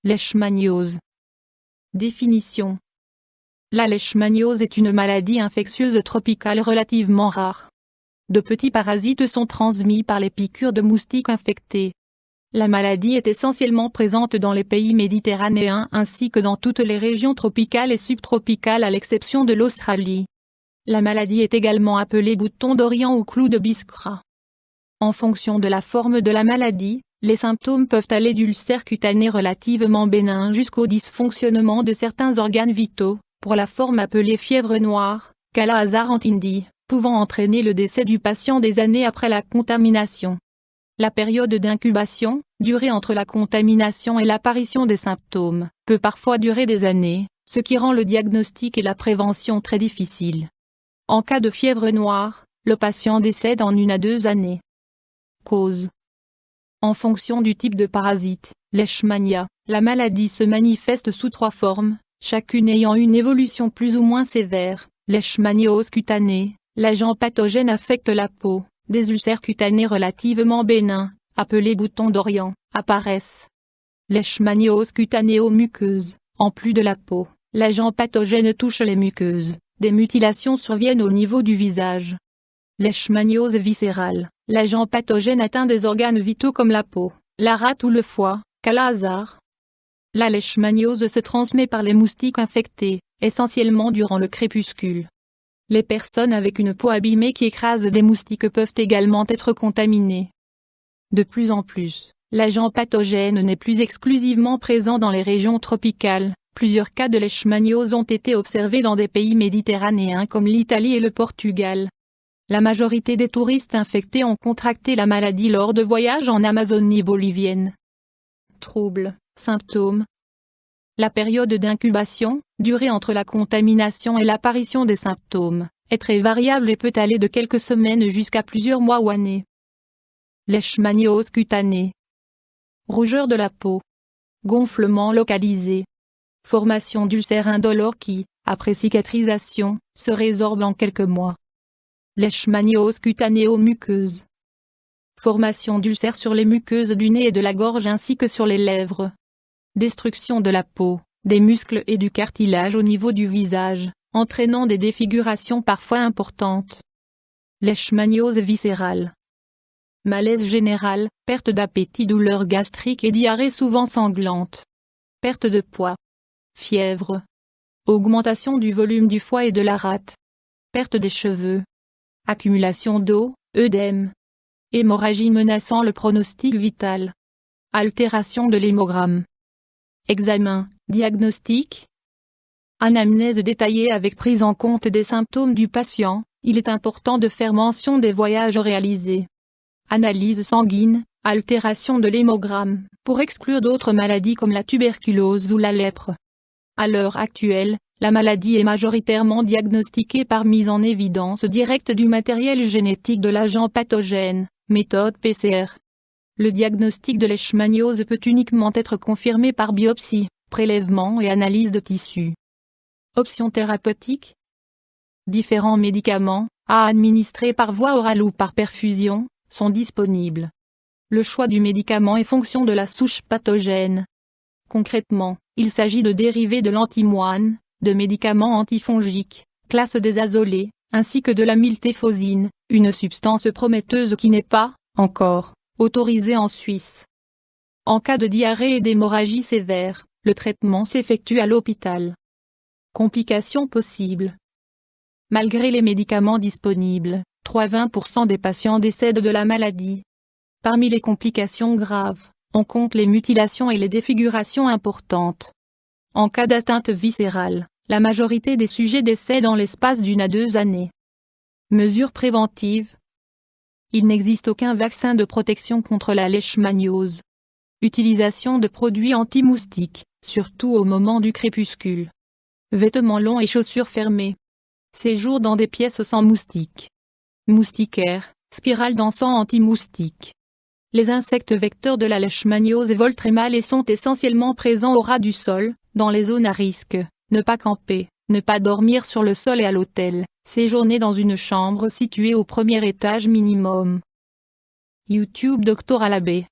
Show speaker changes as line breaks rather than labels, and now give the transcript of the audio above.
Leishmaniose. Définition. La leishmaniose est une maladie infectieuse tropicale relativement rare. De petits parasites sont transmis par les piqûres de moustiques infectés. La maladie est essentiellement présente dans les pays méditerranéens ainsi que dans toutes les régions tropicales et subtropicales à l'exception de l'Australie. La maladie est également appelée bouton d'Orient ou clou de Biskra. En fonction de la forme de la maladie, les symptômes peuvent aller d'ulcères cutanés relativement bénins jusqu'au dysfonctionnement de certains organes vitaux, pour la forme appelée fièvre noire, Kala-Azar Antindi, pouvant entraîner le décès du patient des années après la contamination. La période d'incubation, durée entre la contamination et l'apparition des symptômes, peut parfois durer des années, ce qui rend le diagnostic et la prévention très difficiles. En cas de fièvre noire, le patient décède en 1 à 2 années. Cause. En fonction du type de parasite, leishmania, la maladie se manifeste sous 3 formes, chacune ayant une évolution plus ou moins sévère. Leishmaniose cutanée, l'agent pathogène affecte la peau, des ulcères cutanés relativement bénins, appelés boutons d'Orient, apparaissent. Leishmaniose cutanée aux muqueuses, en plus de la peau, l'agent pathogène touche les muqueuses, des mutilations surviennent au niveau du visage. Leishmaniose viscérale, l'agent pathogène atteint des organes vitaux comme la peau, la rate ou le foie, Kala-Azar. La leishmaniose se transmet par les moustiques infectés, essentiellement durant le crépuscule. Les personnes avec une peau abîmée qui écrasent des moustiques peuvent également être contaminées. De plus en plus, l'agent pathogène n'est plus exclusivement présent dans les régions tropicales. Plusieurs cas de leishmaniose ont été observés dans des pays méditerranéens comme l'Italie et le Portugal. La majorité des touristes infectés ont contracté la maladie lors de voyages en Amazonie bolivienne. Troubles, symptômes. La période d'incubation, durée entre la contamination et l'apparition des symptômes, est très variable et peut aller de quelques semaines jusqu'à plusieurs mois ou années. Leishmaniose cutanée. Rougeur de la peau. Gonflement localisé. Formation d'ulcères indolores qui, après cicatrisation, se résorbent en quelques mois. Leishmaniose cutanée aux muqueuses. Formation d'ulcères sur les muqueuses du nez et de la gorge ainsi que sur les lèvres. Destruction de la peau, des muscles et du cartilage au niveau du visage, entraînant des défigurations parfois importantes. Leishmaniose viscérale. Malaise général, perte d'appétit, douleur gastrique et diarrhée souvent sanglante. Perte de poids. Fièvre. Augmentation du volume du foie et de la rate. Perte des cheveux. Accumulation d'eau, œdème. Hémorragie menaçant le pronostic vital. Altération de l'hémogramme. Examen, diagnostic. Anamnèse détaillée avec prise en compte des symptômes du patient, il est important de faire mention des voyages réalisés. Analyse sanguine, altération de l'hémogramme, pour exclure d'autres maladies comme la tuberculose ou la lèpre. À l'heure actuelle, la maladie est majoritairement diagnostiquée par mise en évidence directe du matériel génétique de l'agent pathogène, méthode PCR. Le diagnostic de leishmaniose peut uniquement être confirmé par biopsie, prélèvement et analyse de tissus. Options thérapeutiques. Différents médicaments, à administrer par voie orale ou par perfusion, sont disponibles. Le choix du médicament est fonction de la souche pathogène. Concrètement, il s'agit de dérivés de l'antimoine, de médicaments antifongiques, classe des azolés, ainsi que de la miltéphosine, une substance prometteuse qui n'est pas, encore, autorisée en Suisse. En cas de diarrhée et d'hémorragie sévère, le traitement s'effectue à l'hôpital. Complications possibles. Malgré les médicaments disponibles, 3-20% des patients décèdent de la maladie. Parmi les complications graves, on compte les mutilations et les défigurations importantes. En cas d'atteinte viscérale, la majorité des sujets décèdent en l'espace d'1 à 2 années. Mesures préventives. Il n'existe aucun vaccin de protection contre la leishmaniose. Utilisation de produits anti-moustiques, surtout au moment du crépuscule. Vêtements longs et chaussures fermées. Séjour dans des pièces sans moustiques. Moustiquaire, spirale d'encens anti-moustique. Les insectes vecteurs de la leishmaniose volent très mal et sont essentiellement présents au ras du sol, dans les zones à risque. Ne pas camper, ne pas dormir sur le sol et à l'hôtel, séjourner dans une chambre située au premier étage minimum. YouTube Dr Alabé